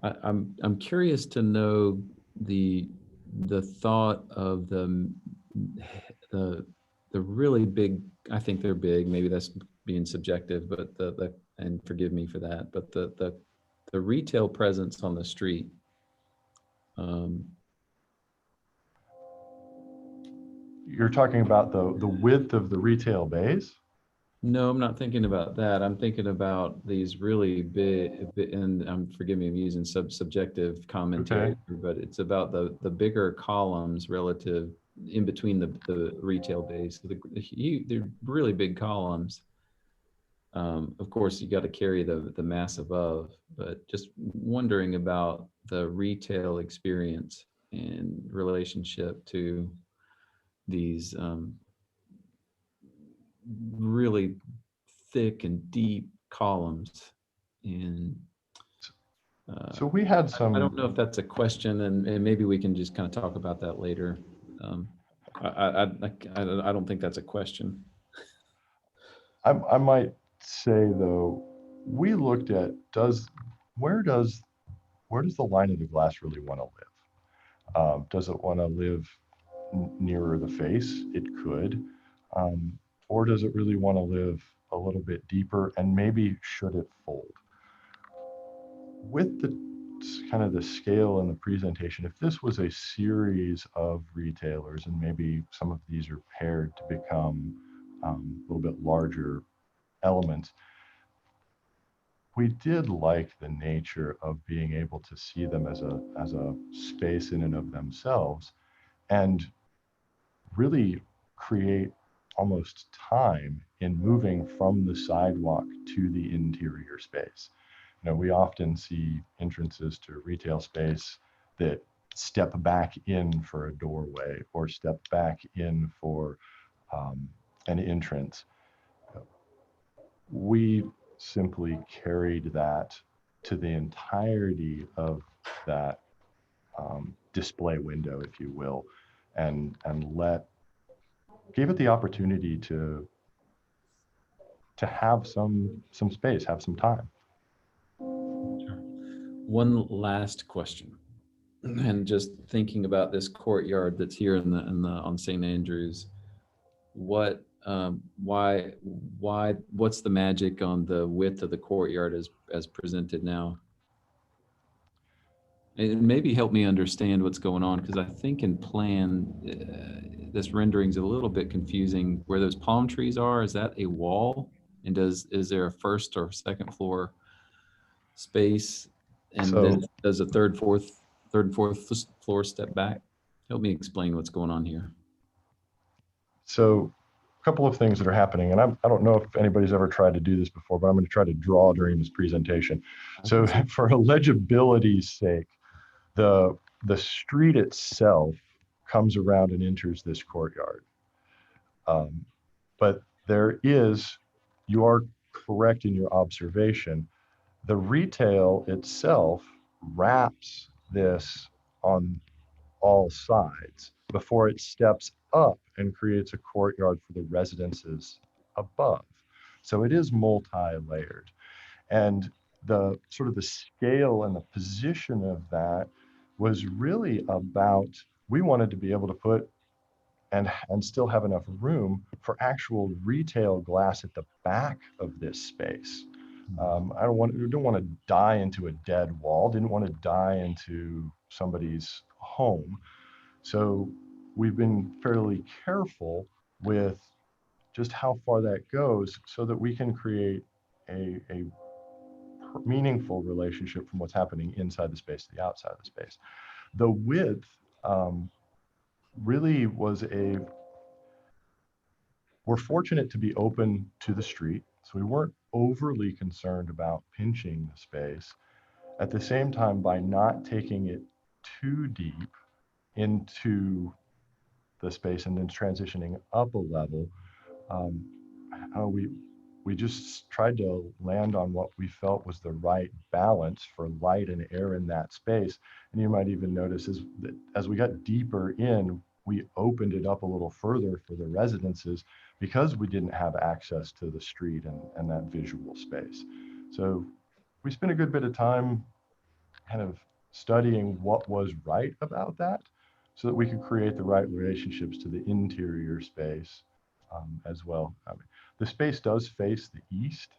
I'm curious to know the the thought of the the really big. I think they're big. Maybe that's being subjective, but the and forgive me for that. But the retail presence on the street. Um, You're talking about the width of the retail bays? no, I'm not thinking about that. I'm thinking about these really big, and forgive me, I'm using subjective Okay. commentary, but it's about the bigger columns relative in between the retail base. They're really big columns. Of course, you got to carry the mass above, but just wondering about the retail experience in relationship to these really thick and deep columns. And uh, So we had I don't some, know if that's a question, and maybe we can just kind of talk about that later. Um, I don't think that's a question. I might say though, we looked at where does where does the line of the glass really want to live? Does it want to live nearer the face? It could. Um, or does it really want to live a little bit deeper, and maybe should it fold? With the kind of the scale and the presentation, if this was a series of retailers and maybe some of these are paired to become a little bit larger elements, we did like the nature of being able to see them as a space in and of themselves and really create almost time in moving from the sidewalk to the interior space. You know, we often see entrances to retail space that step back in for a doorway or step back in for um, an entrance. We simply carried that to the entirety of that display window, if you will, and gave it the opportunity to have some space, have some time. Sure. One last question, and just thinking about this courtyard that's here in the on St. Andrews. What what's the magic on the width of the courtyard as presented now? And maybe help me understand what's going on, because I think in plan, this rendering's a little bit confusing. Where those palm trees are, is that a wall? And is there a first or second floor space? And So, then does a third and fourth floor step back? Help me explain what's going on here. so a couple of things that are happening, and I don't know if anybody's ever tried to do this before, but I'm going to try to draw during this presentation. I So, can see. for legibility's sake, the street itself comes around and enters this courtyard. Um, but there is, you are correct in your observation. The retail itself wraps this on all sides before it steps up and creates a courtyard for the residences above. So it is multi-layered. And the sort of the scale and the position of that was really about, we wanted to be able to put and still have enough room for actual retail glass at the back of this space. We don't want to die into a dead wall, didn't want to die into somebody's home. So we've been fairly careful with just how far that goes so that we can create a meaningful relationship from what's happening inside the space to the outside of the space. The width um, really was we're fortunate to be open to the street, so we weren't overly concerned about pinching the space. At the same time, by not taking it too deep into the space and then transitioning up a level, um, how we just tried to land on what we felt was the right balance for light and air in that space. And you might even notice as we got deeper in, we opened it up a little further for the residences because we didn't have access to the street and that visual space. So we spent a good bit of time kind of studying what was right about that so that we could create the right relationships to the interior space as well. I mean, the space does face the east.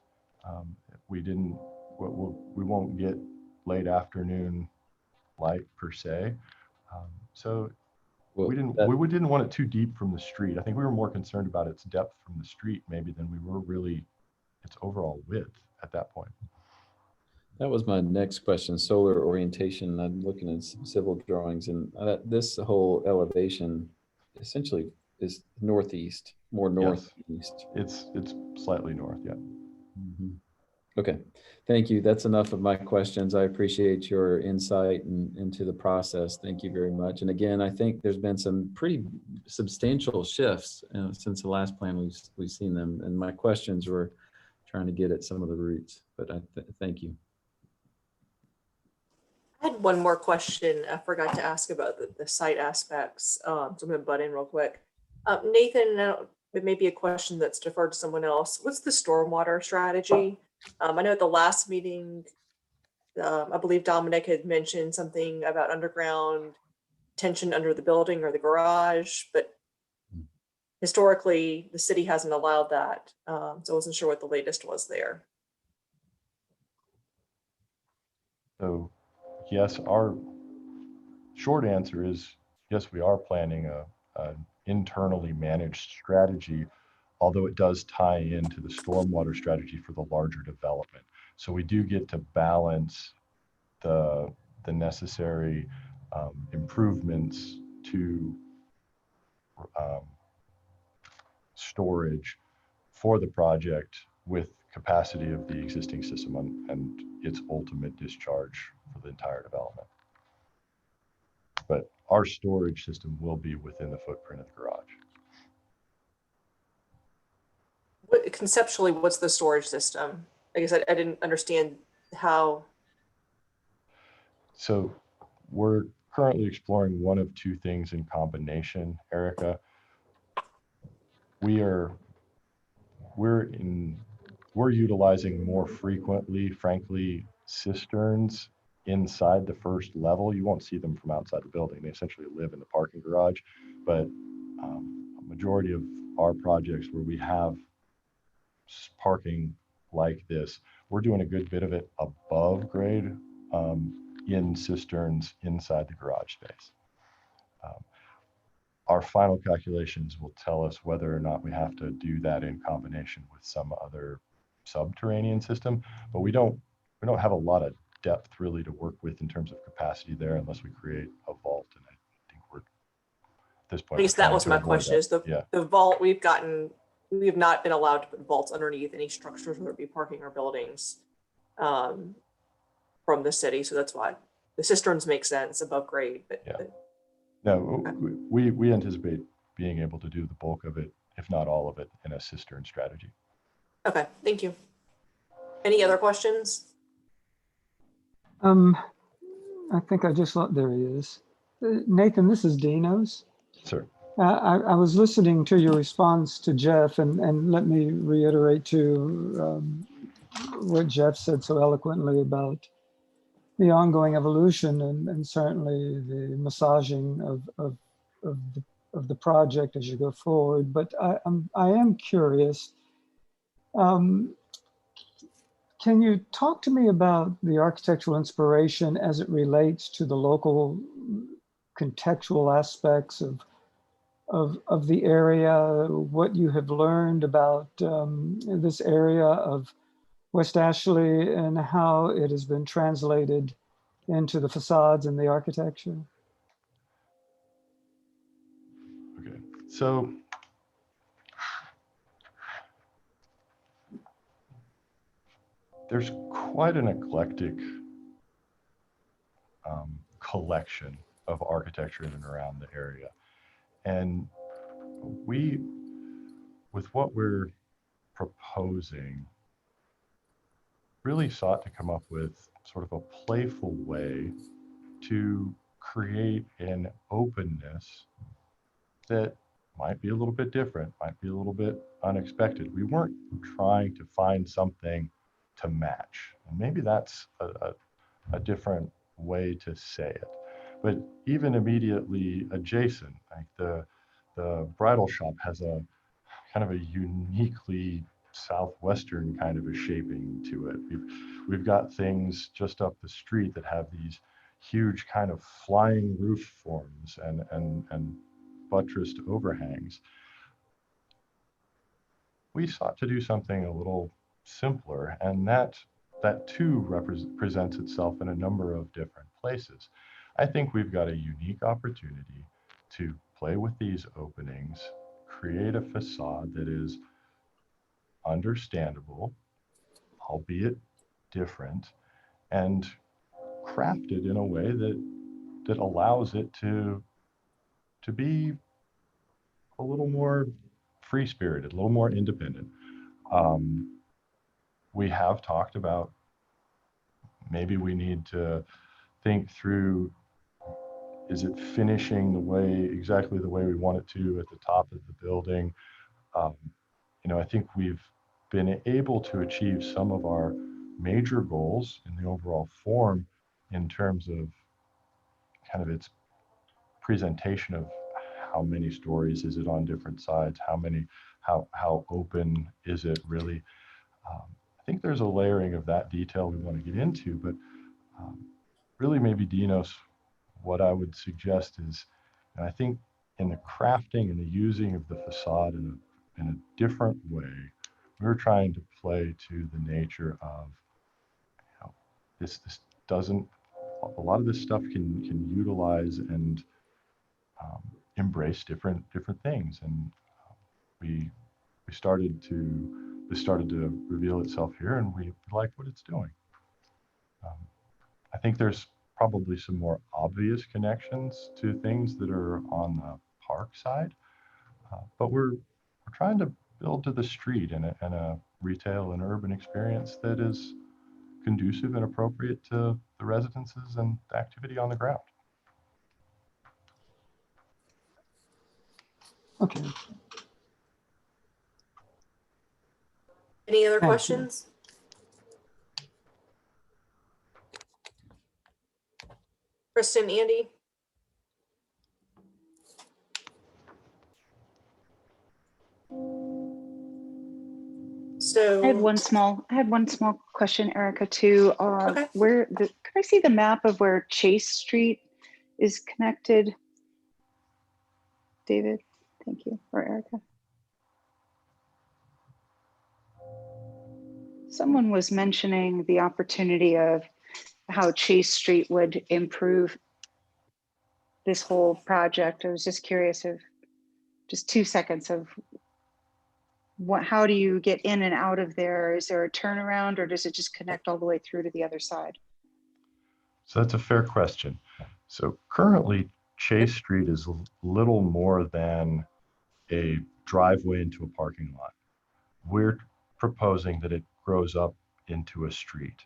We didn't, we won't get late afternoon light per se. So Well, we didn't want it too deep from the street. I think we were more concerned about its depth from the street maybe than we were really its overall width at that point. that was my next question, solar orientation. I'm looking at some civil drawings, and this whole elevation essentially is northeast, more Yes, northeast. it's slightly north, yeah. Mhm. Okay, thank you. That's enough of my questions. I appreciate your insight into the process. Thank you very much. And again, I think there's been some pretty substantial shifts since the last plan we've seen them. And my questions were trying to get at some of the roots, but thank you. I had one more question I forgot to ask about the site aspects. So I'm going to butt in real quick. Nathan, it may be a question that's deferred to someone else. What's the stormwater strategy? I know at the last meeting, I believe Dominic had mentioned something about underground tension under the building or the garage, but historically the city hasn't allowed that. So I wasn't sure what the latest was there. So yes, our short answer is yes, we are planning an internally managed strategy, although it does tie into the stormwater strategy for the larger development. So we do get to balance the necessary improvements to storage for the project with capacity of the existing system and its ultimate discharge for the entire development. But our storage system will be within the footprint of the garage. Conceptually, what's the storage system? I guess I didn't understand how. So we're currently exploring one of two things in combination, Erica. We're utilizing more frequently, frankly, cisterns inside the first level. You won't see them from outside the building. They essentially live in the parking garage, but a majority of our projects where we have parking like this, we're doing a good bit of it above grade in cisterns inside the garage space. Our final calculations will tell us whether or not we have to do that in combination with some other subterranean system, but we don't have a lot of depth really to work with in terms of capacity there unless we create a vault. And I think we're at this point. At least that was my question, is the vault we have not been allowed to put vaults underneath any structures, whether it be parking or buildings from the city. So that's why the cisterns make sense above grade. But, yeah. No, we anticipate being able to do the bulk of it, if not all of it, in a cistern strategy. Okay, thank you. Any other questions? I think I just thought there he is. Nathan, this is Dino's. Sir. I was listening to your response to Jeff, and let me reiterate to what Jeff said so eloquently about the ongoing evolution and certainly the massaging of the project as you go forward. But I am curious. Can you talk to me about the architectural inspiration as it relates to the local contextual aspects of the area, what you have learned about this area of West Ashley and how it has been translated into the facades and the architecture? Okay, so there's quite an eclectic collection of architecture in and around the area. And we, with what we're proposing, really sought to come up with sort of a playful way to create an openness that might be a little bit different, might be a little bit unexpected. We weren't trying to find something to match. And maybe that's a different way to say it. But even immediately adjacent, like the bridal shop has a kind of a uniquely southwestern kind of a shaping to it. We've got things just up the street that have these huge kind of flying roof forms and buttressed overhangs. We sought to do something a little simpler, and that too presents itself in a number of different places. I think we've got a unique opportunity to play with these openings, create a facade that is understandable, albeit different, and crafted in a way that allows it to be a little more free-spirited, a little more independent. We have talked about maybe we need to think through, is it finishing exactly the way we want it to at the top of the building? I think we've been able to achieve some of our major goals in the overall form in terms of kind of its presentation of how many stories is it on different sides, how open is it really. I think there's a layering of that detail we want to get into, but really maybe Dinos, what I would suggest is, I think in the crafting and the using of the facade in a different way, we're trying to play to the nature of, this doesn't, a lot of this stuff can utilize and embrace different things. And this started to reveal itself here, and we like what it's doing. I think there's probably some more obvious connections to things that are on the park side, but we're trying to build to the street in a retail and urban experience that is conducive and appropriate to the residences and the activity on the ground. Okay. Any other Thank you. questions? Kristen, Andy? So I had one small question, Erica, too. Okay. Could I see the map of where Chase Street is connected? David, thank you, or Erica. Someone was mentioning the opportunity of how Chase Street would improve this whole project. I was just curious of just 2 seconds of how do you get in and out of there? Is there a turnaround, or does it just connect all the way through to the other side? So that's a fair question. So currently, Chase Street is little more than a driveway into a parking lot. We're proposing that it grows up into a street.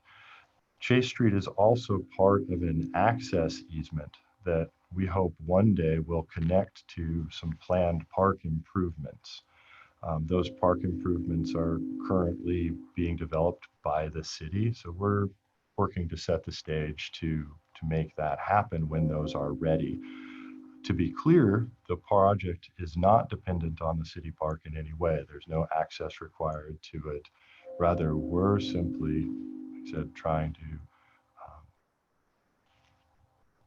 Chase Street is also part of an access easement that we hope one day will connect to some planned park improvements. Those park improvements are currently being developed by the city, so we're working to set the stage to make that happen when those are ready. To be clear, the project is not dependent on the city park in any way. There's no access required to it. Rather, we're simply, like I said, trying to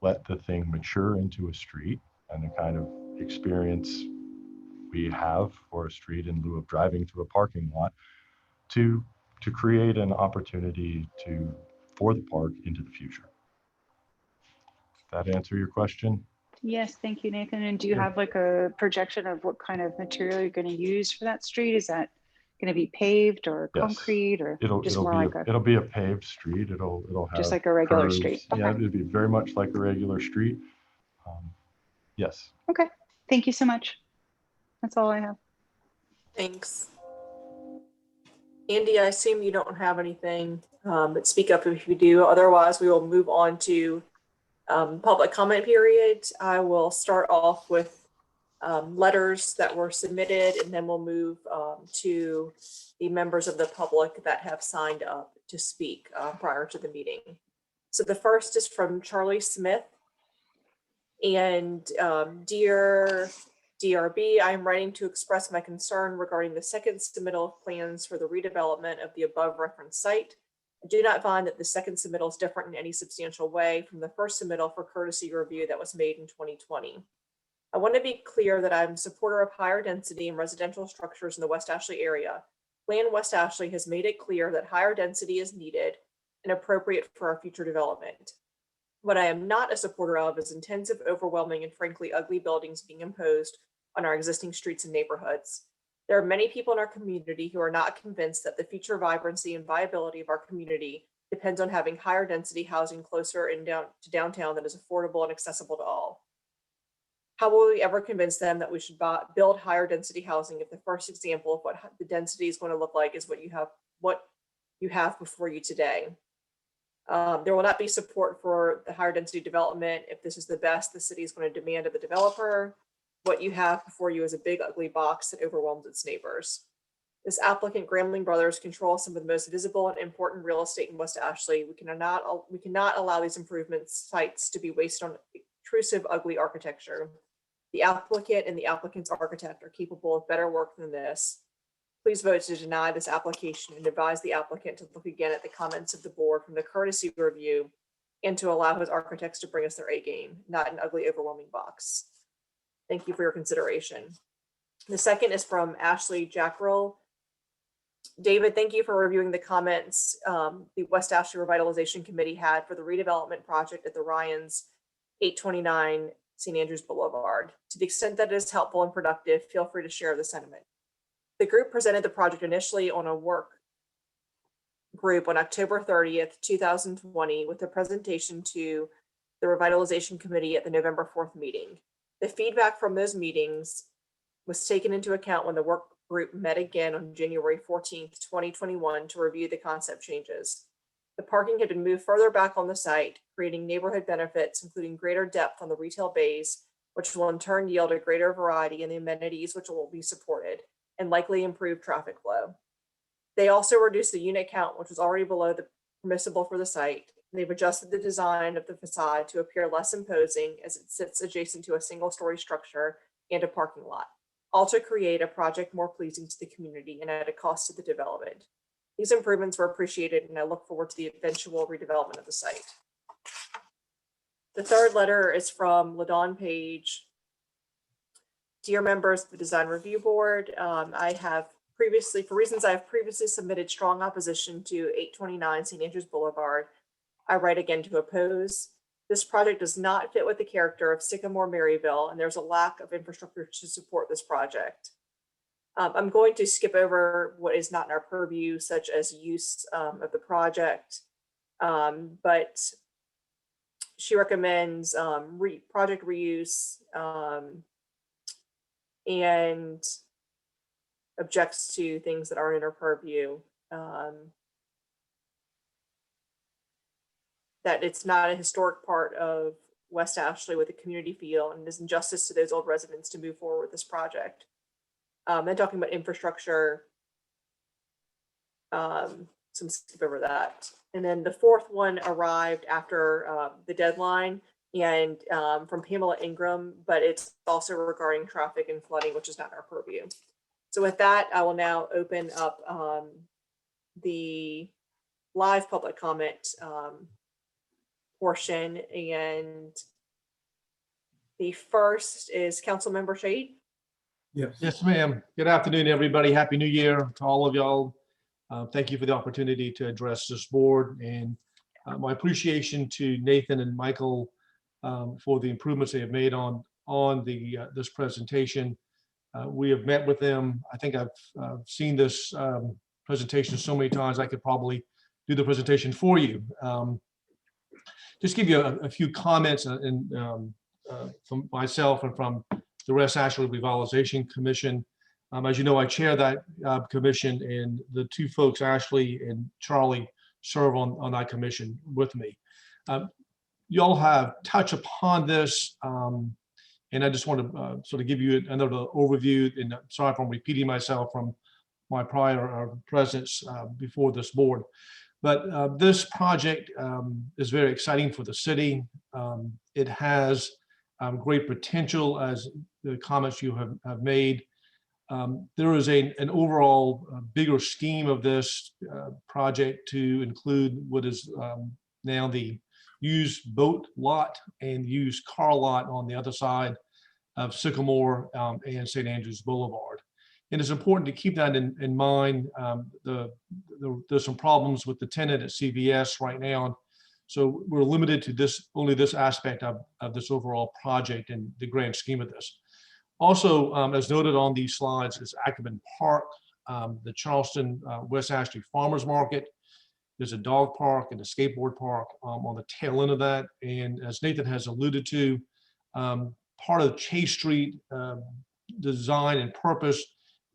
let the thing mature into a street, and the kind of experience we have for a street in lieu of driving through a parking lot to create an opportunity for the park into the future. That answer your question? Yes, thank you, Nathan. And do you Sure. have like a projection of what kind of material you're going to use for that street? Is that going to be paved or Yes. concrete, or It'll be a paved street. It'll have just like a regular curves. street? Yeah, Okay. it'd be very much like a regular street. Yes. Okay. Thank you so much. That's all I have. thanks. Andy, I assume you don't have anything, but speak up if you do. Otherwise, we will move on to public comment period. I will start off with letters that were submitted, and then we'll move to the members of the public that have signed up to speak prior to the meeting. So the first is from Charlie Smith. And dear DRB, I am writing to express my concern regarding the second submittal of plans for the redevelopment of the above referenced site. I do not find that the second submittal is different in any substantial way from the first submittal for courtesy review that was made in 2020. I want to be clear that I'm a supporter of higher density and residential structures in the West Ashley area. Plan West Ashley has made it clear that higher density is needed and appropriate for our future development. What I am not a supporter of is intensive, overwhelming, and frankly ugly buildings being imposed on our existing streets and neighborhoods. There are many people in our community who are not convinced that the future vibrancy and viability of our community depends on having higher density housing closer and down to downtown that is affordable and accessible to all. How will we ever convince them that we should build higher density housing if the first example of what the density is going to look like is what you have before you today? There will not be support for the higher density development if this is the best the city is going to demand of the developer. What you have before you is a big ugly box that overwhelms its neighbors. This applicant, Grambling Brothers, control some of the most visible and important real estate in West Ashley. We cannot allow these improvement sites to be wasted on intrusive, ugly architecture. The applicant and the applicant's architect are capable of better work than this. Please vote to deny this application and advise the applicant to look again at the comments of the board from the courtesy review and to allow his architects to bring us their A game, not an ugly, overwhelming box. Thank you for your consideration. The second is from Ashley Jackrill. David, thank you for reviewing the comments the West Ashley Revitalization Committee had for the redevelopment project at the Ryans 829 St. Andrews Boulevard. To the extent that it is helpful and productive, feel free to share the sentiment. The group presented the project initially on a work group on October 30th, 2020, with a presentation to the Revitalization Committee at the November 4th meeting. The feedback from those meetings was taken into account when the work group met again on January 14th, 2021 to review the concept changes. The parking had been moved further back on the site, creating neighborhood benefits, including greater depth on the retail bays, which will in turn yield a greater variety in the amenities which will be supported and likely improve traffic flow. They also reduced the unit count, which was already below the permissible for the site. They've adjusted the design of the facade to appear less imposing as it sits adjacent to a single-story structure and a parking lot, all to create a project more pleasing to the community and at a cost to the development. These improvements were appreciated, and I look forward to the eventual redevelopment of the site. The third letter is from LaDawn Page. Dear members of the Design Review Board, I have previously, for reasons I have previously submitted strong opposition to 829 St. Andrews Boulevard, I write again to oppose. This project does not fit with the character of Sycamore Maryville, and there's a lack of infrastructure to support this project. I'm going to skip over what is not in our purview, such as use of the project, but she recommends project reuse and objects to things that aren't in her purview. That it's not a historic part of West Ashley with a community feel, and is injustice to those old residents to move forward with this project. And talking about infrastructure, some skip over that. And then the fourth one arrived after the deadline and from Pamela Ingram, but it's also regarding traffic and flooding, which is not in our purview. So with that, I will now open up the live public comment portion. And the first is Councilmember Shade. Yes, ma'am. Good afternoon, everybody. Happy New Year to all of y'all. Thank you for the opportunity to address this board, and my appreciation to Nathan and Michael for the improvements they have made on this presentation. We have met with them. I think I've seen this presentation so many times I could probably do the presentation for you. Just give you a few comments from myself and from the West Ashley Revitalization Commission. As you know, I chair that commission, and the two folks, Ashley and Charlie, serve on that commission with me. You all have touched upon this, and I just want to sort of give you another overview, and sorry if I'm repeating myself from my prior presence before this board. But this project is very exciting for the city. It has great potential, as the comments you have made. There is an overall bigger scheme of this project to include what is now the used boat lot and used car lot on the other side of Sycamore and St. Andrews Boulevard. And it's important to keep that in mind. There's some problems with the tenant at CVS right now. So we're limited to only this aspect of this overall project and the grand scheme of this. Also, as noted on these slides, is Ackerman Park, the Charleston West Ashley Farmers Market. There's a dog park and a skateboard park on the tail end of that. And as Nathan has alluded to, part of Chase Street design and purpose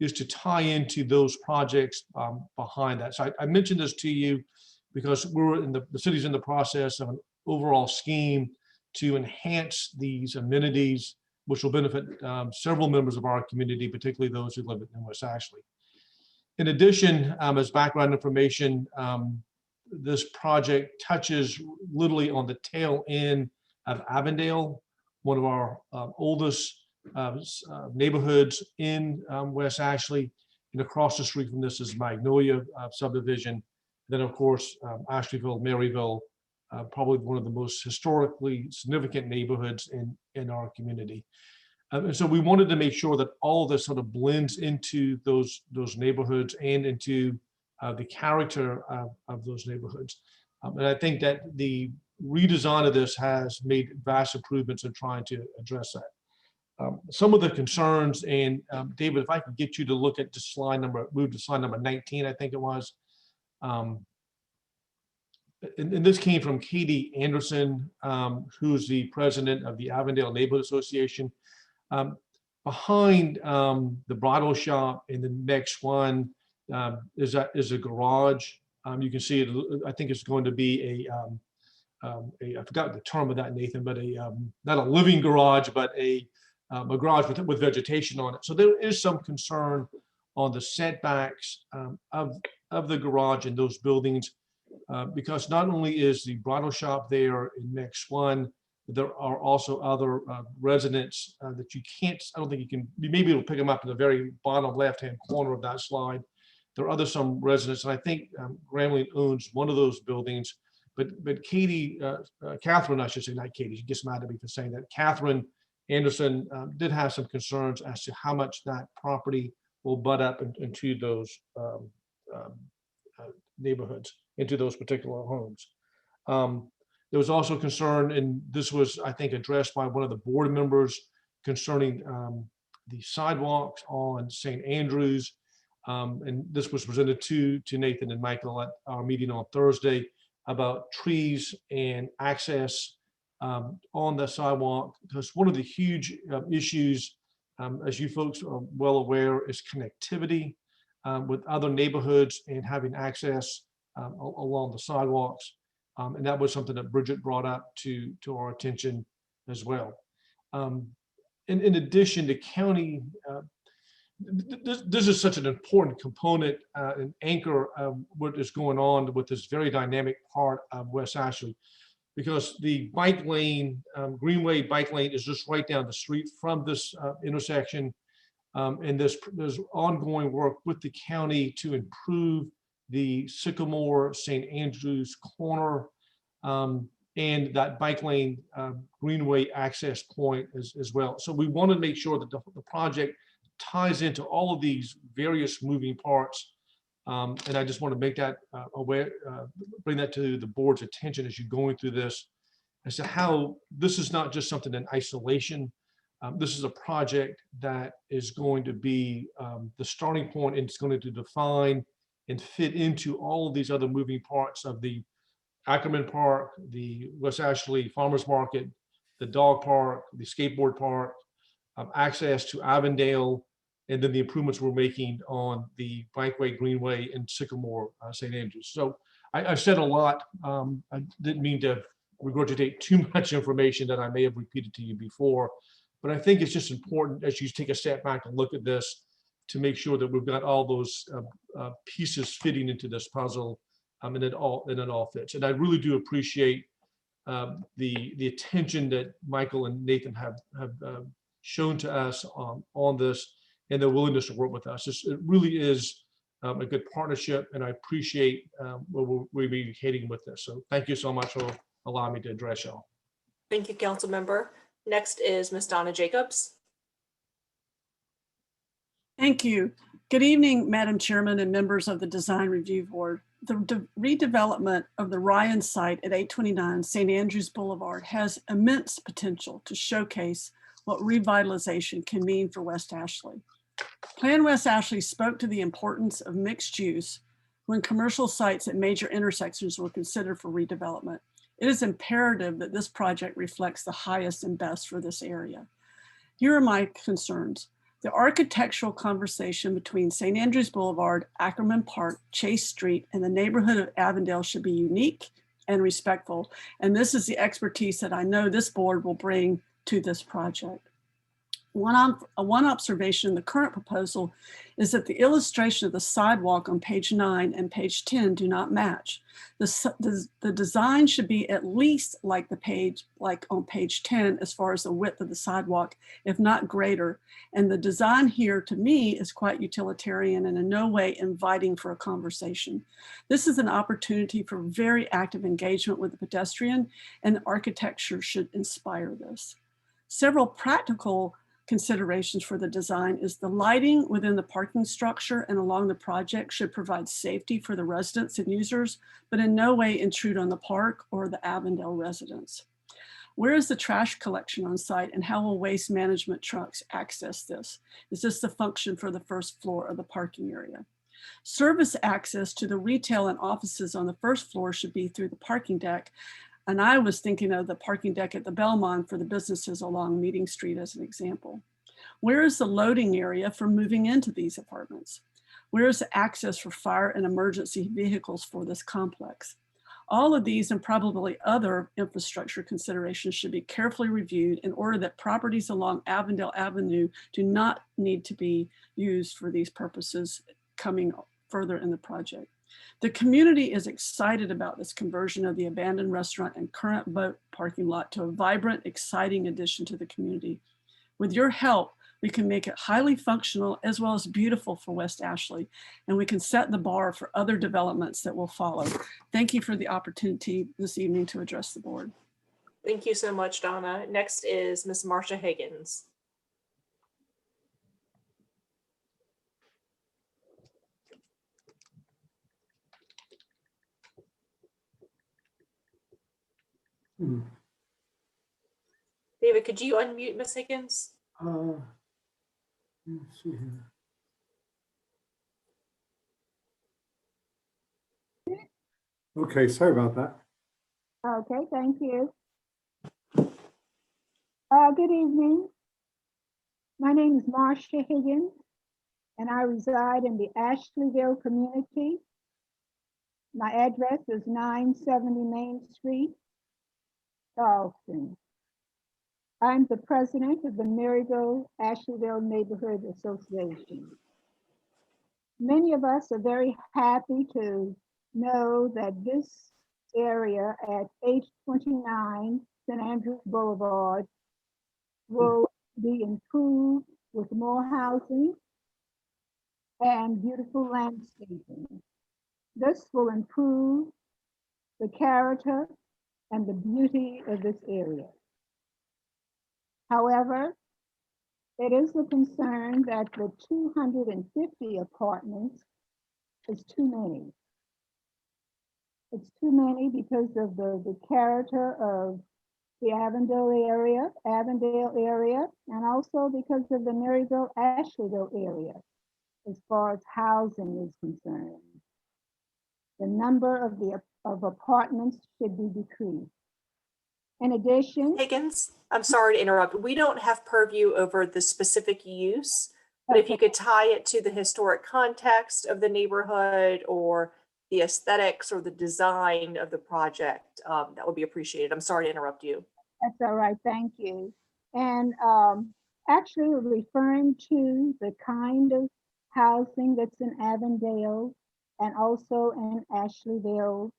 is to tie into those projects behind that. So I mentioned this to you because the city's in the process of an overall scheme to enhance these amenities, which will benefit several members of our community, particularly those who live in West Ashley. In addition, as background information, this project touches literally on the tail end of Avondale, one of our oldest neighborhoods in West Ashley. And across the street from this is Magnolia subdivision. Then, of course, Ashleyville, Maryville, probably one of the most historically significant neighborhoods in our community. And so we wanted to make sure that all of this sort of blends into those neighborhoods and into the character of those neighborhoods. And I think that the redesign of this has made vast improvements in trying to address that. Some of the concerns, and David, if I could get you to look at move to slide number 19, I think it was. And this came from Katie Anderson, who's the president of the Avondale Neighborhood Association. Behind the bridal shop in the next one is a garage. You can see it. I think it's going to be I forgot the term of that, Nathan, but not a living garage, but a garage with vegetation on it. So there is some concern on the setbacks of the garage in those buildings, because not only is the bridal shop there in next one, there are also other residents that you can't, I don't think you may be able to pick them up in the very bottom left-hand corner of that slide. There are some residents, and I think Grambling owns one of those buildings, but Katie, Catherine, I should say, not Katie, she gets mad at me for saying that. Catherine Anderson did have some concerns as to how much that property will butt up into those neighborhoods, into those particular homes. There was also concern, and this was, I think, addressed by one of the board members concerning the sidewalks on St. Andrews. And this was presented to Nathan and Michael at our meeting on Thursday about trees and access on the sidewalk, because one of the huge issues, as you folks are well aware, is connectivity with other neighborhoods and having access along the sidewalks. And that was something that Bridget brought up to our attention as well. In addition, the county, this is such an important component and anchor of what is going on with this very dynamic part of West Ashley, because the bike lane, Greenway bike lane, is just right down the street from this intersection. And there's ongoing work with the county to improve the Sycamore St. Andrews corner and that bike lane Greenway access point as well. So we want to make sure that the project ties into all of these various moving parts. And I just want to make that aware, bring that to the board's attention as you're going through this, as to how this is not just something in isolation. This is a project that is going to be the starting point, and it's going to define and fit into all of these other moving parts of the Ackerman Park, the West Ashley Farmers Market, the dog park, the skateboard park, access to Avondale, and then the improvements we're making on the Bikeway, Greenway, and Sycamore St. Andrews. So I've said a lot. I didn't mean to regurgitate too much information that I may have repeated to you before, but I think it's just important as you take a step back and look at this to make sure that we've got all those pieces fitting into this puzzle and it all fits. And I really do appreciate the attention that Michael and Nathan have shown to us on this, and their willingness to work with us. It really is a good partnership, and I appreciate where we'll be heading with this. So thank you so much for allowing me to address y'all. Thank you, council member. Next is Ms. Donna Jacobs. Thank you. Good evening, Madam Chairman and members of the Design Review Board. The redevelopment of the Ryan site at 829 St. Andrews Boulevard has immense potential to showcase what revitalization can mean for West Ashley. Plan West Ashley spoke to the importance of mixed use when commercial sites at major intersections were considered for redevelopment. It is imperative that this project reflects the highest and best for this area. Here are my concerns. The architectural conversation between St. Andrews Boulevard, Ackerman Park, Chase Street, and the neighborhood of Avondale should be unique and respectful. And this is the expertise that I know this board will bring to this project. One observation in the current proposal is that the illustration of the sidewalk on page 9 and page 10 do not match. The design should be at least like on page 10 as far as the width of the sidewalk, if not greater. And the design here to me is quite utilitarian and in no way inviting for a conversation. This is an opportunity for very active engagement with the pedestrian, and the architecture should inspire this. Several practical considerations for the design is the lighting within the parking structure and along the project should provide safety for the residents and users, but in no way intrude on the park or the Avondale residents. Where is the trash collection on site and how will waste management trucks access this? Is this the function for the first floor of the parking area? Service access to the retail and offices on the first floor should be through the parking deck. And I was thinking of the parking deck at the Belmont for the businesses along Meeting Street as an example. Where is the loading area for moving into these apartments? Where is the access for fire and emergency vehicles for this complex? All of these and probably other infrastructure considerations should be carefully reviewed in order that properties along Avondale Avenue do not need to be used for these purposes coming further in the project. The community is excited about this conversion of the abandoned restaurant and current boat parking lot to a vibrant, exciting addition to the community. With your help, we can make it highly functional as well as beautiful for West Ashley, and we can set the bar for other developments that will follow. Thank you for the opportunity this evening to address the board. Thank you so much, Donna. Next is Ms. Marcia Higgins. David, could you unmute Ms. Higgins? Let's see here. Okay, sorry about that. Okay, thank you. Good evening. My name is Marcia Higgins, and I reside in the Ashleyville community. My address is 970 Main Street, Charleston. I'm the president of the Maryville Ashleyville Neighborhood Association. Many of us are very happy to know that this area at 829 St. Andrews Boulevard will be improved with more housing and beautiful landscaping. This will improve the character and the beauty of this area. However, it is a concern that the 250 apartments is too many. It's too many because of the character of the Avondale area, and also because of the Maryville, Ashleyville area, as far as housing is concerned. The number of apartments should be decreased. In addition, Higgins, I'm sorry to interrupt. We don't have purview over the specific use, but if you could tie it to the historic context of the neighborhood or the aesthetics or the design of the project, that would be appreciated. I'm sorry to interrupt you. that's all right, thank you. And actually referring to the kind of housing that's in Avondale and also in Ashleyville.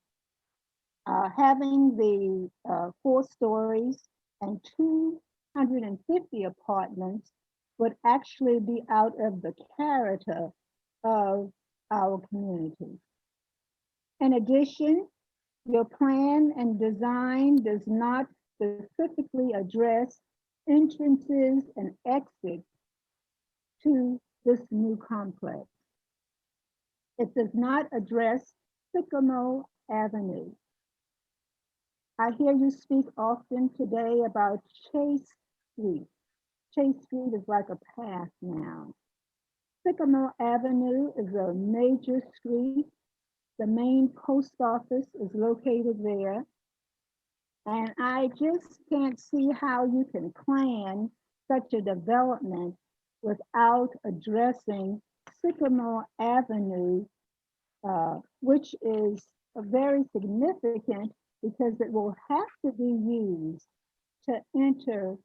Having the 4 stories and 250 apartments would actually be out of the character of our community. In addition, your plan and design does not specifically address entrances and exits to this new complex. It does not address Sycamore Avenue. I hear you speak often today about Chase Street. Chase Street is like a path now. Sycamore Avenue is a major street. The main post office is located there. And I just can't see how you can plan such a development without addressing Sycamore Avenue, which is very significant because it will have to be used to enter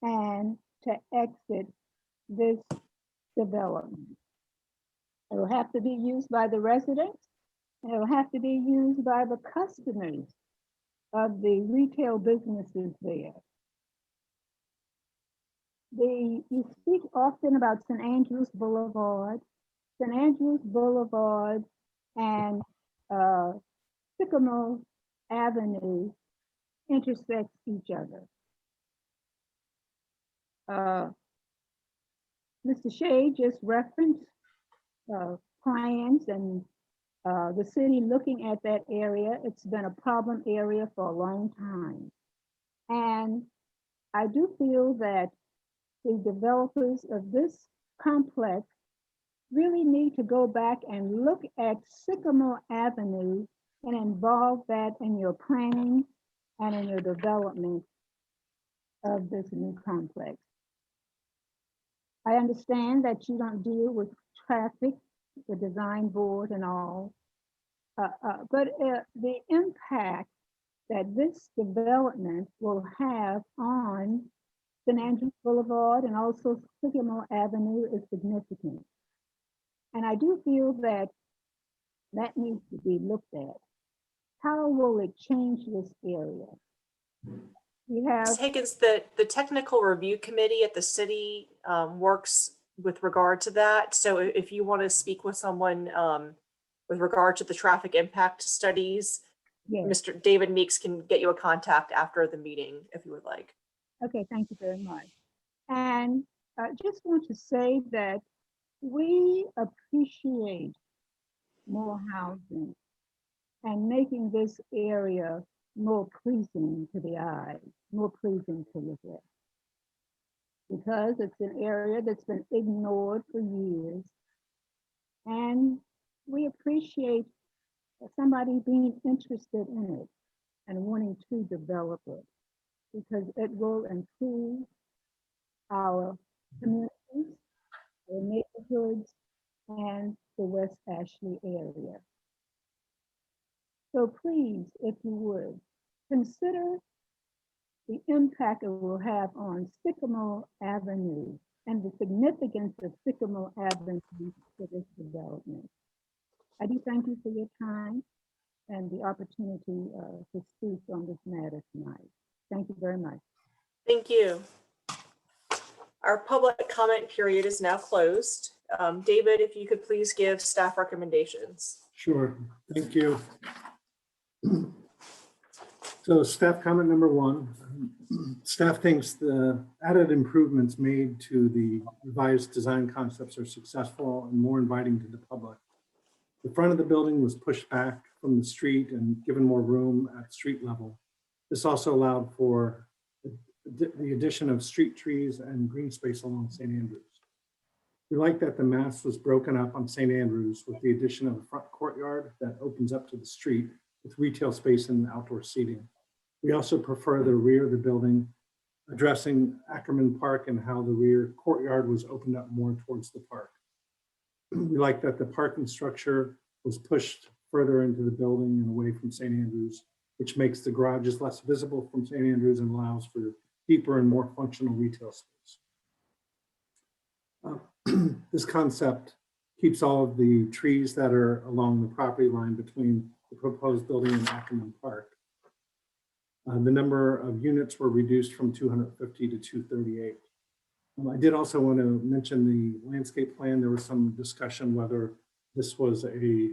and to exit this development. It will have to be used by the residents. It will have to be used by the customers of the retail businesses there. You speak often about St. Andrews Boulevard. St. Andrews Boulevard and Sycamore Avenue intersect each other. Mr. Shea just referenced plans and the city looking at that area. It's been a problem area for a long time. And I do feel that the developers of this complex really need to go back and look at Sycamore Avenue and involve that in your planning and in your development of this new complex. I understand that you don't deal with traffic, the design board and all, but the impact that this development will have on St. Andrews Boulevard and also Sycamore Avenue is significant. And I do feel that that needs to be looked at. How will it change this area? We have Ms. Higgins, the technical review committee at the city works with regard to that. So if you want to speak with someone with regard to the traffic impact studies, yes. Mr. David Meeks can get you a contact after the meeting if you would like. Okay, thank you very much. And I just want to say that we appreciate more housing and making this area more pleasing to the eye, more pleasing to look at. Because it's an area that's been ignored for years. And we appreciate somebody being interested in it and wanting to develop it, because it will improve our communities, our neighborhoods, and the West Ashley area. So please, if you would, consider the impact it will have on Sycamore Avenue and the significance of Sycamore Avenue for this development. I do thank you for your time and the opportunity to speak on this matter tonight. Thank you very much. Thank you. Our public comment period is now closed. David, if you could please give staff recommendations. Sure, thank you. So staff comment number 1, staff thinks the added improvements made to the revised design concepts are successful and more inviting to the public. The front of the building was pushed back from the street and given more room at street level. This also allowed for the addition of street trees and green space along St. Andrews. We like that the mass was broken up on St. Andrews with the addition of a front courtyard that opens up to the street with retail space and outdoor seating. We also prefer the rear of the building, addressing Ackerman Park and how the rear courtyard was opened up more towards the park. We like that the parking structure was pushed further into the building and away from St. Andrews, which makes the garages less visible from St. Andrews and allows for deeper and more functional retail space. This concept keeps all of the trees that are along the property line between the proposed building and Ackerman Park. The number of units were reduced from 250 to 238. I did also want to mention the landscape plan. There was some discussion whether this was a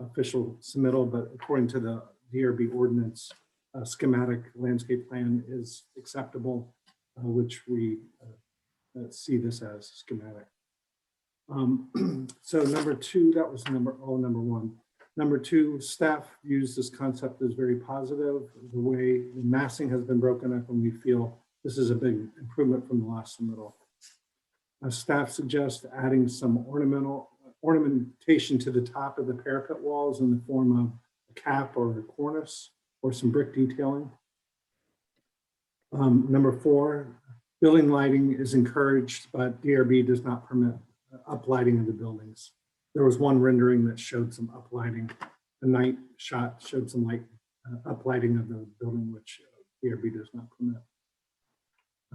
official submittal, but according to the DRB ordinance, a schematic landscape plan is acceptable, which we see this as schematic. So number two, that was number one. Number two, staff views this concept as very positive. The way the massing has been broken up, and we feel this is a big improvement from the last submittal. Staff suggests adding some ornamentation to the top of the parapet walls in the form of a cap or a cornice or some brick detailing. Number four, building lighting is encouraged, but DRB does not permit uplighting of the buildings. There was one rendering that showed some uplighting. The night shot showed some light uplighting of the building, which DRB does not permit.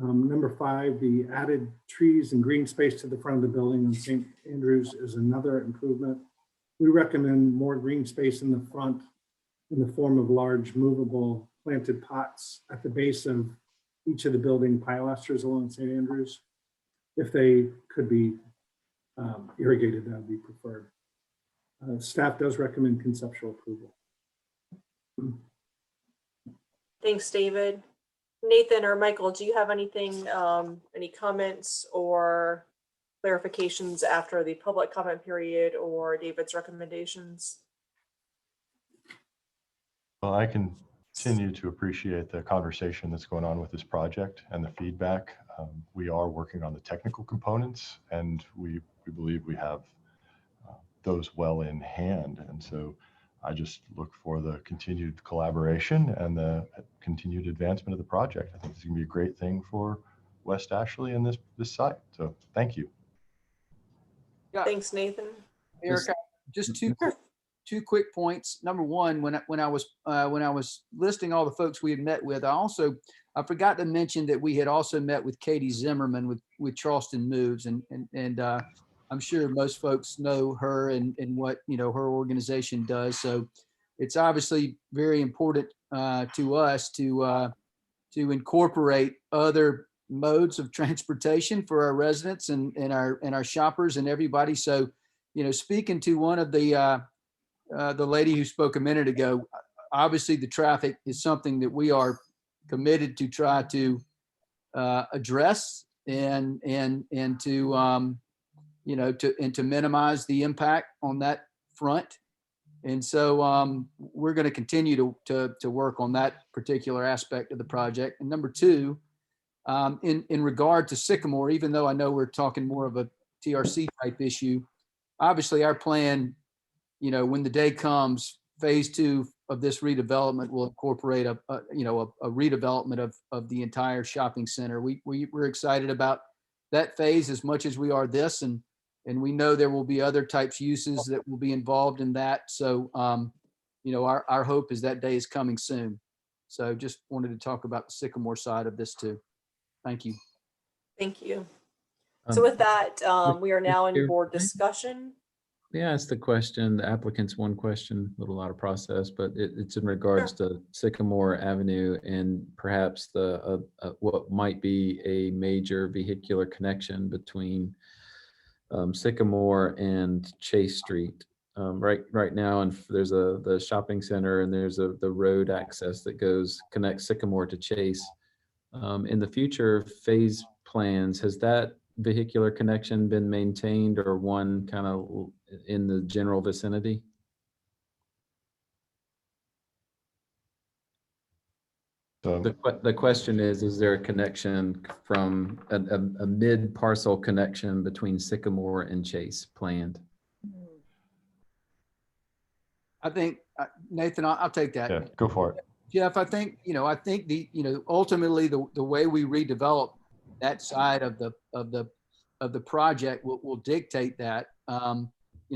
Number five, the added trees and green space to the front of the building on St. Andrews is another improvement. We recommend more green space in the front in the form of large movable planted pots at the base of each of the building pilasters along St. Andrews. If they could be irrigated, that would be preferred. Staff does recommend conceptual approval. Thanks, David. Nathan or Michael, do you have anything, any comments or clarifications after the public comment period or David's recommendations? Well, I continue to appreciate the conversation that's going on with this project and the feedback. We are working on the technical components, and we believe we have those well in hand. And so I just look for the continued collaboration and the continued advancement of the project. I think it's going to be a great thing for West Ashley and this site. So thank you. Yeah, Thanks, Nathan. Erica, just two quick points. Number one, when I was listing all the folks we had met with, I forgot to mention that we had also met with Katie Zimmerman with Charleston Moves, and I'm sure most folks know her and what her organization does. So it's obviously very important to us to incorporate other modes of transportation for our residents and our shoppers and everybody. So, speaking to one of the lady who spoke a minute ago, obviously the traffic is something that we are committed to try to address and to to minimize the impact on that front. And so we're going to continue to work on that particular aspect of the project. And number two, in regard to Sycamore, even though I know we're talking more of a TRC type issue, obviously our plan, when the day comes, phase two of this redevelopment will incorporate a redevelopment of the entire shopping center. We're excited about that phase as much as we are this, and we know there will be other types uses that will be involved in that. So, our hope is that day is coming soon. So just wanted to talk about the Sycamore side of this too. Thank you. Thank you. So with that, we are now in board Chair, discussion. Yeah, it's the question, the applicant's one question, a little out of process, but it's in regards to Sycamore Avenue and perhaps the what might be a major vehicular connection between Sycamore and Chase Street. Right now, and there's the shopping center, and there's the road access that connects Sycamore to Chase. In the future phase plans, has that vehicular connection been maintained or one kind of in the general vicinity? So The question is there a connection from a mid-parcel connection between Sycamore and Chase planned? I think, Nathan, I'll take that. yeah, go for it. Jeff, I think ultimately the way we redevelop that side of the project will dictate that.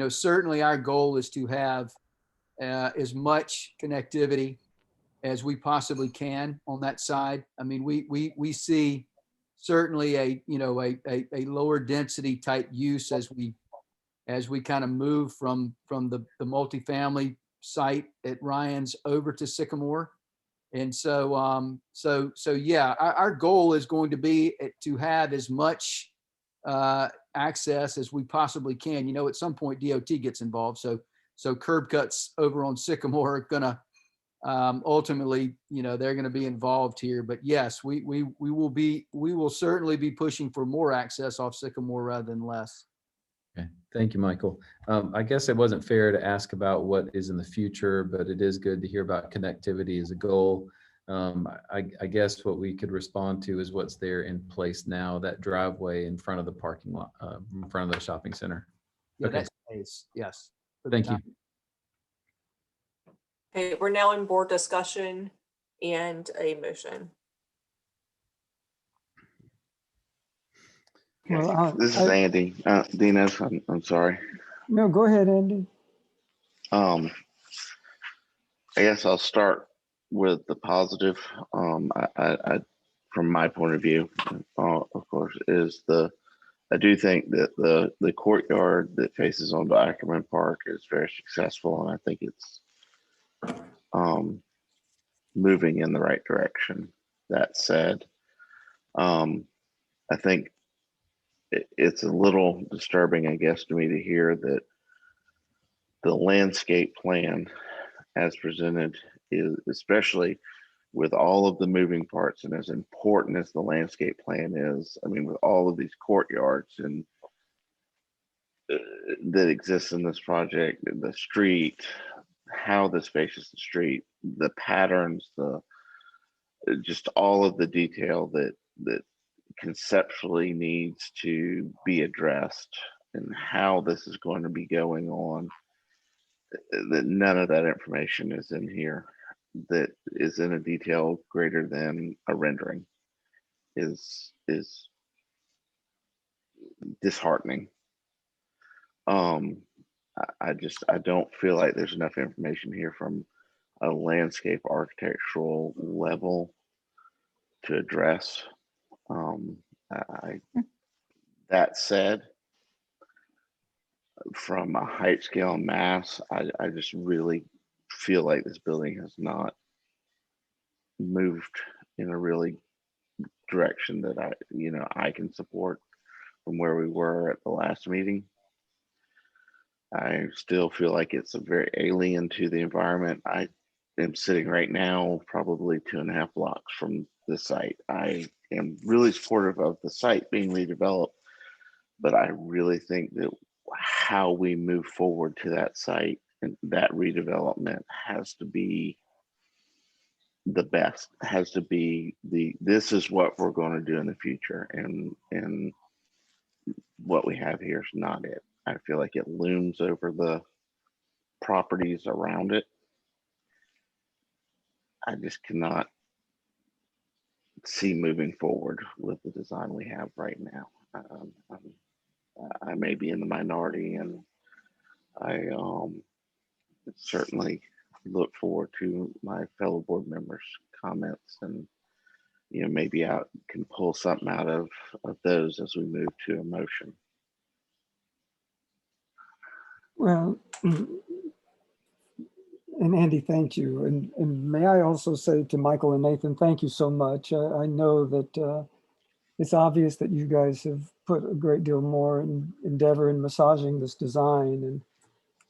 Certainly our goal is to have as much connectivity as we possibly can on that side. I mean, we see certainly a lower density type use as we as we kind of move from the multifamily site at Ryan's over to Sycamore. And so, yeah, our goal is going to be to have as much access as we possibly can. You know, at some point DOT gets involved. So curb cuts over on Sycamore are gonna ultimately, you know, they're gonna be involved here. But yes, we will certainly be pushing for more access off Sycamore rather than less. Okay, thank you, Michael. I guess it wasn't fair to ask about what is in the future, but it is good to hear about connectivity as a goal. I guess what we could respond to is what's there in place now, that driveway in front of the parking lot, in front of the shopping center. Yeah, Okay. that's nice. Yes. for the Thank you. time. Okay, we're now in board discussion and a motion. Well, This is Andy. Dinos, I'm sorry. no, go ahead, Andy. I guess I'll start with the positive. I from my point of view, of course, is I do think that the courtyard that faces onto Ackerman Park is very successful, and I think it's moving in the right direction. That said, I think it's a little disturbing, I guess, to me to hear that the landscape plan as presented is, especially with all of the moving parts and as important as the landscape plan is, I mean, with all of these courtyards and that exists in this project, the street, how this faces the street, the patterns, just all of the detail that conceptually needs to be addressed and how this is going to be going on, that none of that information is in here, that is in a detail greater than a rendering, is disheartening. I don't feel like there's enough information here from a landscape architectural level to address. That said, from a height, scale, and mass, I just really feel like this building has not moved in a really direction that I can support from where we were at the last meeting. I still feel like it's a very alien to the environment. I am sitting right now, probably 2.5 blocks from the site. I am really supportive of the site being redeveloped, but I really think that how we move forward to that site and that redevelopment has to be the best, has to be this is what we're going to do in the future, and what we have here is not it. I feel like it looms over the properties around it. I just cannot see moving forward with the design we have right now. I may be in the minority, and I certainly look forward to my fellow board members' comments, and maybe I can pull something out of those as we move to a motion. Well, and Andy, thank you. And may I also say to Michael and Nathan, thank you so much. I know that it's obvious that you guys have put a great deal more endeavor in massaging this design,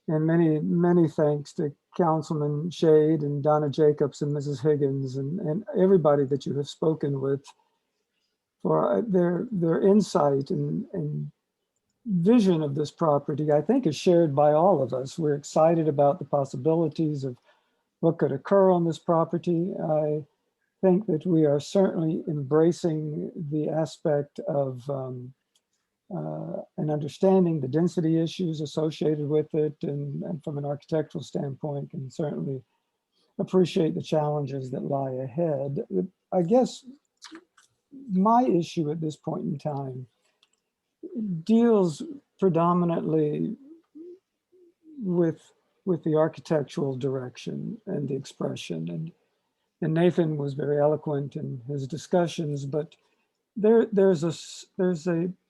and many thanks to Councilman Shade and Donna Jacobs and Mrs. Higgins and everybody that you have spoken with for their insight and vision of this property. I think is shared by all of us. We're excited about the possibilities of what could occur on this property. I think that we are certainly embracing the aspect of and understanding the density issues associated with it, and from an architectural standpoint can certainly appreciate the challenges that lie ahead. I guess my issue at this point in time deals predominantly with the architectural direction and the expression, and Nathan was very eloquent in his discussions, but there's a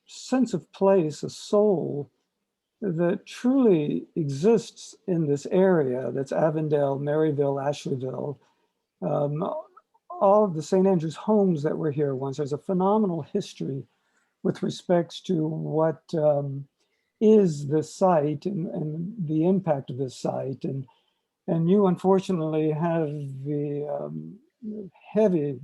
sense of place, a soul that truly exists in this area, that's Avondale, Maryville, Ashleyville, all of the St. Andrews homes that were here once. There's a phenomenal history with respects to what is the site and the impact of this site. And you unfortunately have the heavy,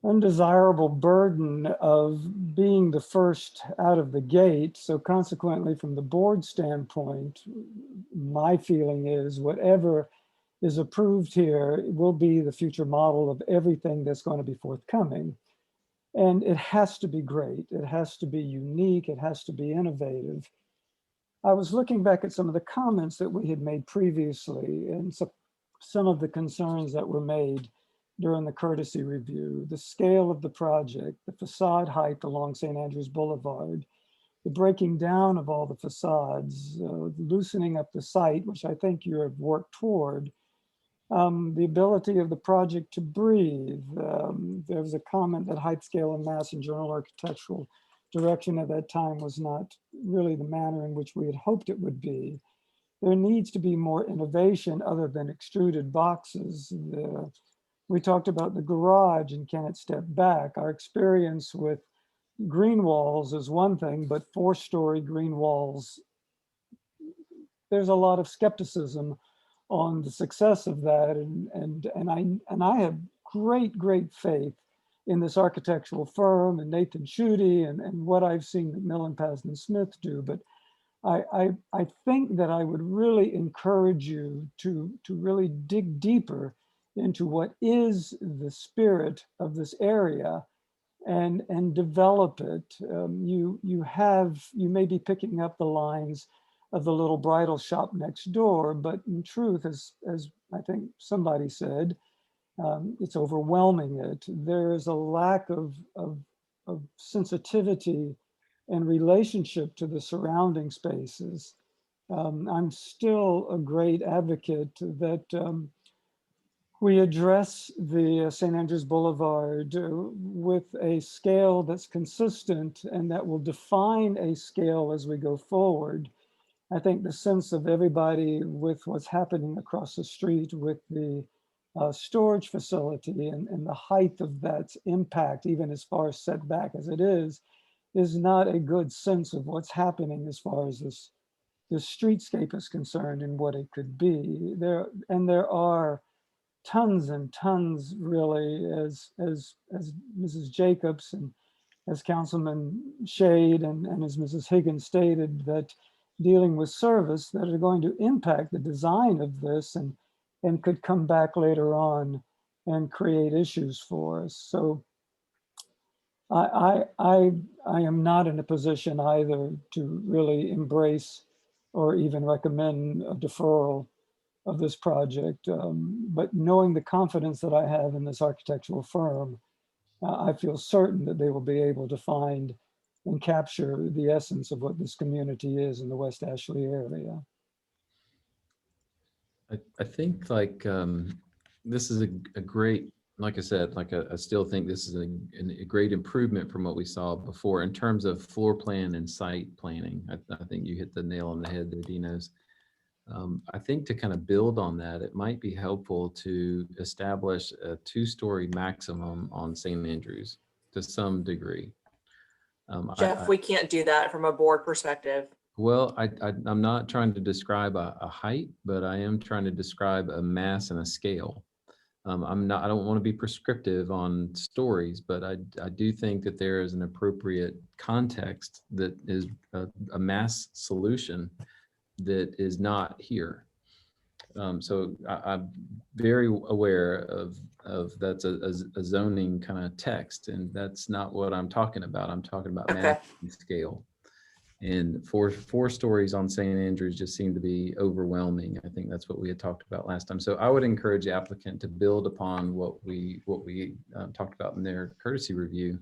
undesirable burden of being the first out of the gate. So consequently, from the board standpoint, my feeling is whatever is approved here will be the future model of everything that's going to be forthcoming. And it has to be great. It has to be unique. It has to be innovative. I was looking back at some of the comments that we had made previously and some of the concerns that were made during the courtesy review, the scale of the project, the facade height along St. Andrews Boulevard, the breaking down of all the facades, loosening up the site, which I think you have worked toward, the ability of the project to breathe. There was a comment that height, scale, and mass in Journal Architectural Direction at that time was not really the manner in which we had hoped it would be. There needs to be more innovation other than extruded boxes. We talked about the garage and can it step back? Our experience with green walls is one thing, but 4-story green walls, there's a lot of skepticism on the success of that. And I have great faith in this architectural firm and Nathan Schutte and what I've seen that Millen, Pasden Smith do. But I think that I would really encourage you to really dig deeper into what is the spirit of this area and develop it. You may be picking up the lines of the little bridal shop next door, but in truth, as I think somebody said, it's overwhelming it. There is a lack of sensitivity and relationship to the surrounding spaces. I'm still a great advocate that we address the St. Andrews Boulevard with a scale that's consistent and that will define a scale as we go forward. I think the sense of everybody with what's happening across the street with the storage facility and the height of that impact, even as far as setback as it is not a good sense of what's happening as far as this streetscape is concerned and what it could be. There are tons and tons, really, as Mrs. Jacobs and as Councilman Shade and as Mrs. Higgins stated, that dealing with service that are going to impact the design of this and could come back later on and create issues for us. So I am not in a position either to really embrace or even recommend a deferral of this project. But knowing the confidence that I have in this architectural firm, I feel certain that they will be able to find and capture the essence of what this community is in the West Ashley area. I think this is a great, like I said, I still think this is a great improvement from what we saw before in terms of floor plan and site planning. I think you hit the nail on the head there, Dinos. I think to kind of build on that, it might be helpful to establish a 2-story maximum on St. Andrews to some degree. Jeff, we can't do that from a board perspective. Well, I'm not trying to describe a height, but I am trying to describe a mass and a scale. I don't want to be prescriptive on stories, but I do think that there is an appropriate context that is a mass solution that is not here. So I'm very aware of that's a zoning kind of text, and that's not what I'm talking about. I'm talking about Okay. mass and scale. And four stories on St. Andrews just seem to be overwhelming. I think that's what we had talked about last time. So I would encourage the applicant to build upon what we talked about in their courtesy review,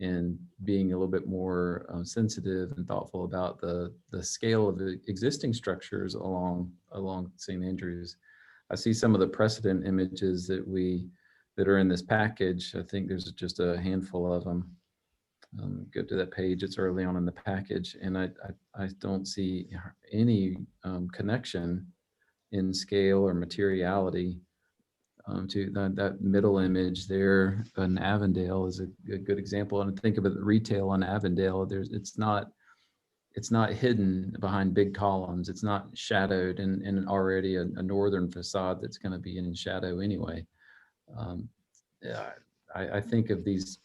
and being a little bit more sensitive and thoughtful about the scale of the existing structures along St. Andrews. I see some of the precedent images that are in this package. I think there's just a handful of them. Go to that page, it's early on in the package, and I don't see any connection in scale or materiality to that middle image there. In Avondale is a good example, and think of it, retail on Avondale, it's not hidden behind big columns. It's not shadowed in already a northern facade that's going to be in shadow anyway. Yeah, I think of these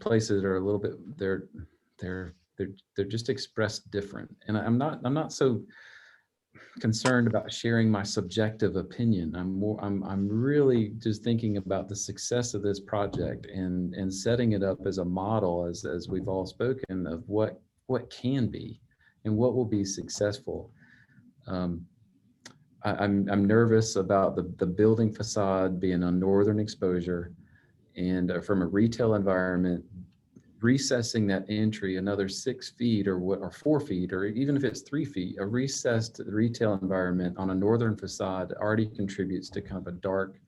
places that are a little bit, they're just expressed different, and I'm not so concerned about sharing my subjective opinion. I'm really just thinking about the success of this project and setting it up as a model, as we've all spoken of, what can be and what will be successful. I'm nervous about the building facade being on northern exposure, and from a retail environment, recessing that entry another 6 feet or 4 feet, or even if it's 3 feet, a recessed retail environment on a northern facade already contributes to kind of a dark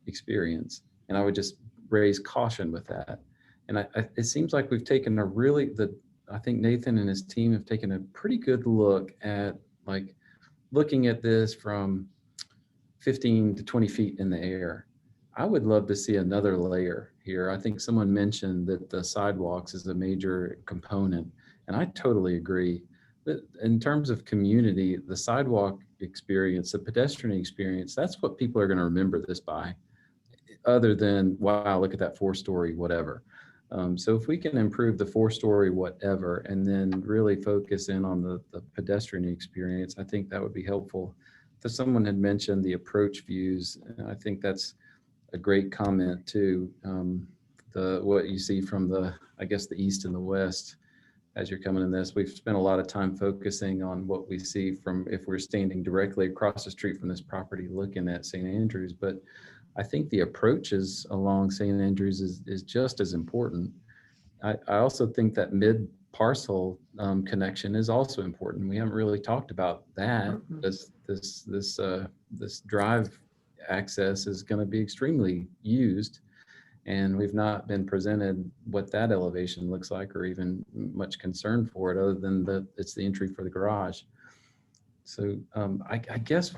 experience. And I would just raise caution with that. And it seems like we've taken I think Nathan and his team have taken a pretty good look at looking at this from 15 to 20 feet in the air. I would love to see another layer here. I think someone mentioned that the sidewalks is a major component, and I totally agree. That in terms of community, the sidewalk experience, the pedestrian experience, that's what people are going to remember this by, other than, wow, look at that 4-story whatever. So if we can improve the 4-story whatever and then really focus in on the pedestrian experience, I think that would be helpful. So someone had mentioned the approach views, and I think that's a great comment too. What you see from the east and the west as you're coming in this. We've spent a lot of time focusing on what we see from if we're standing directly across the street from this property looking at St. Andrews, but I think the approaches along St. Andrews is just as important. I also think that mid-parcel connection is also important. We haven't really talked about that. This drive access is going to be extremely used, and we've not been presented what that elevation looks like or even much concern for it, other than it's the entry for the garage. So I guess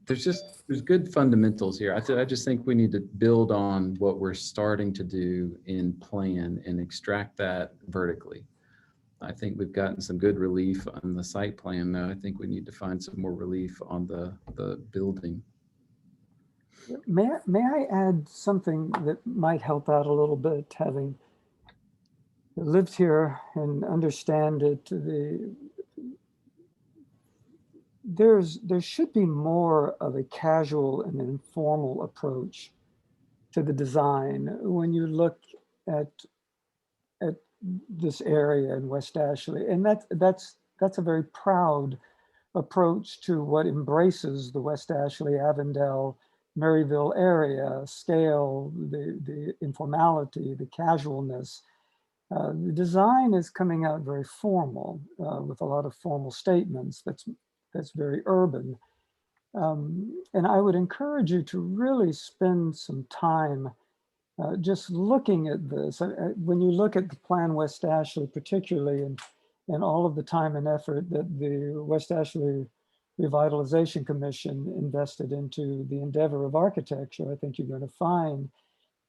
there's good fundamentals here. I just think we need to build on what we're starting to do in plan and extract that vertically. I think we've gotten some good relief on the site plan. Now I think we need to find some more relief on the building. May I add something that might help out a little bit, having lived here and understand it? There should be more of a casual and informal approach to the design. When you look at this area in West Ashley, and that's a very proud approach to what embraces the West Ashley, Avondale, Maryville area, scale, the informality, the casualness. The design is coming out very formal with a lot of formal statements. That's very urban. And I would encourage you to really spend some time just looking at this. When you look at the Plan West Ashley particularly, and all of the time and effort that the West Ashley Revitalization Commission invested into the endeavor of architecture, I think you're going to find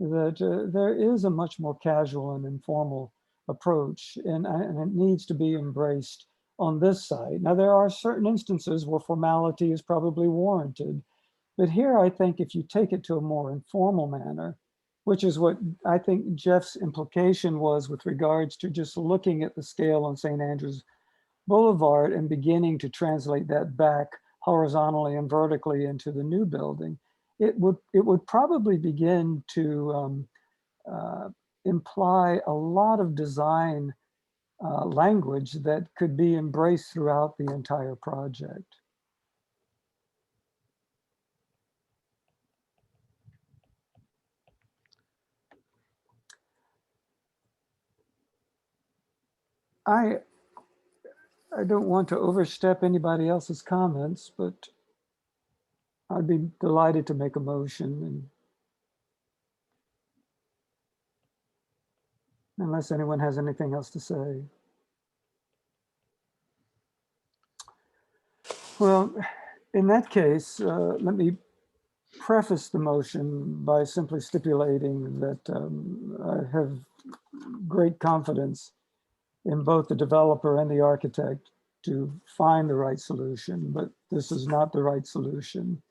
that there is a much more casual and informal approach, and it needs to be embraced on this site. Now, there are certain instances where formality is probably warranted, but here I think if you take it to a more informal manner, which is what I think Jeff's implication was with regards to just looking at the scale on St. Andrews Boulevard and beginning to translate that back horizontally and vertically into the new building, it would probably begin to imply a lot of design language that could be embraced throughout the entire project. I don't want to overstep anybody else's comments, but I'd be delighted to make a motion. unless anyone has anything else to say. Well, in that case, let me preface the motion by simply stipulating that I have great confidence in both the developer and the architect to find the right solution, but this is not the right solution.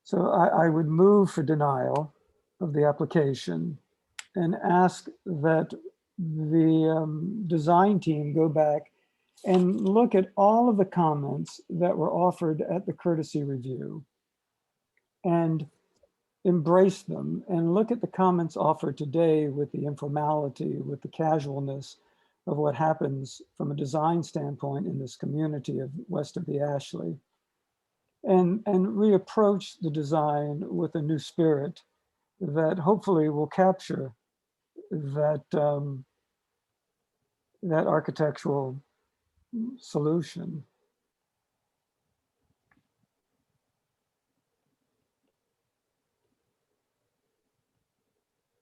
So I would move for denial of the application and ask that the design team go back and look at all of the comments that were offered at the courtesy review and embrace them, and look at the comments offered today with the informality, with the casualness of what happens from a design standpoint in this community of west of the Ashley, and reapproach the design with a new spirit that hopefully will capture that that architectural solution.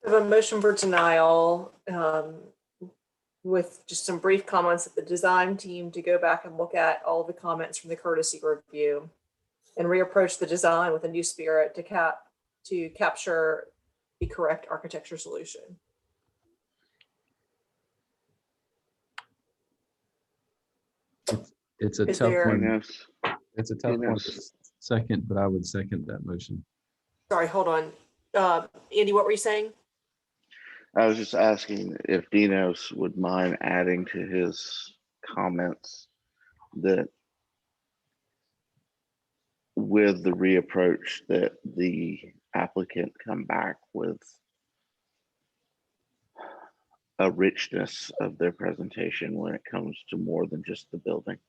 I have a motion for denial with just some brief comments at the design team to go back and look at all the comments from the courtesy review and reapproach the design with a new spirit to capture the correct architecture solution. It's a Is tough there- one. Dinos, It's a tough one to Dinos. second, but I would second that motion. Sorry, hold on. Andy, what were you saying? I was just asking if Dinos would mind adding to his comments that with the reapproach that the applicant come back with a richness of their presentation when it comes to more than just the building.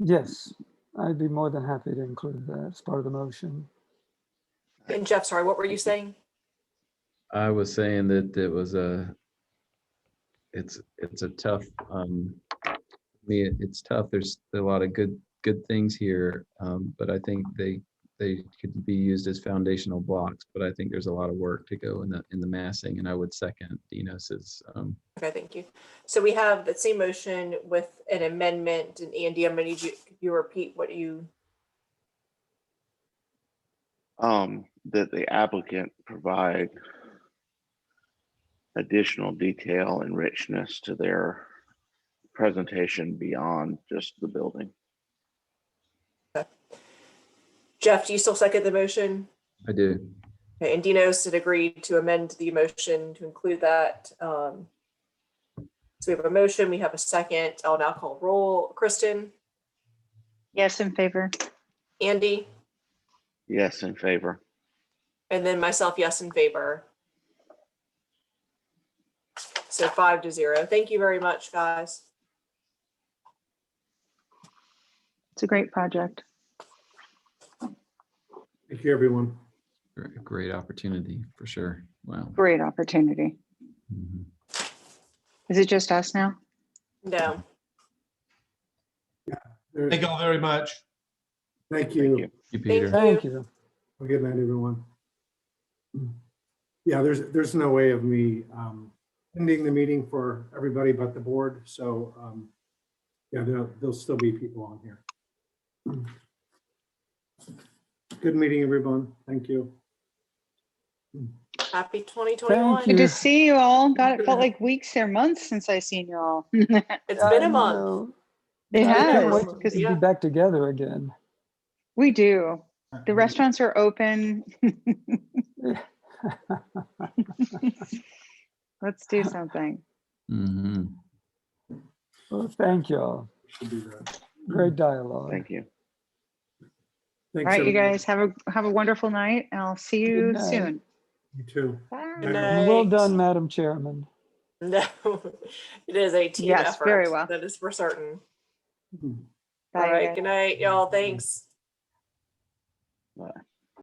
Yes, I'd be more than happy to include that as part of the motion. And Jeff, sorry, what were you saying? I was saying that it was it's a tough, it's tough. There's a lot of good things here, but I think they could be used as foundational blocks, but I think there's a lot of work to go in the massing, and I would second Dinos's. Okay, thank you. So we have the same motion with an amendment, and Andy, I'm gonna need you repeat what you. That the applicant provide additional detail and richness to their presentation beyond just the building. Jeff, do you still second the motion? I do. Okay, and Dinos had agreed to amend the motion to include that. So we have a motion, we have a second. I'll now call roll. Kristen, Yes, in favor. Andy, Yes, in favor. and then myself, yes, in favor. So 5-0. Thank you very much, guys. It's a great project. Thank you, everyone. Great opportunity for sure. Wow. Great opportunity. Mhm. Is it just us now? No. Thank you all very much. Thank Thank you. you. You, Peter. Thank you. Well, good night, everyone. Yeah, there's no way of me ending the meeting for everybody but the board. So yeah, there'll still be people on here. Good meeting, everyone. Thank you. Happy 2021. Thank Good to you. see you all. God, it felt like weeks or months since I seen you all. It's been a month. know. It I can't has, wait to 'cause be back together again. we do. The restaurants are open. Let's do something. Mhm. Well, thank you all. Should do that. Great dialogue. Thank you. Thanks, All right, you everyone. guys have a wonderful night, and I'll see you Good night. soon. You too. Bye. Good And well night. done, Madam Chairman. No, it is a team Yes, effort. very well. That is for certain. Bye, All you right. guys. Good night, y'all. Thanks. Bye.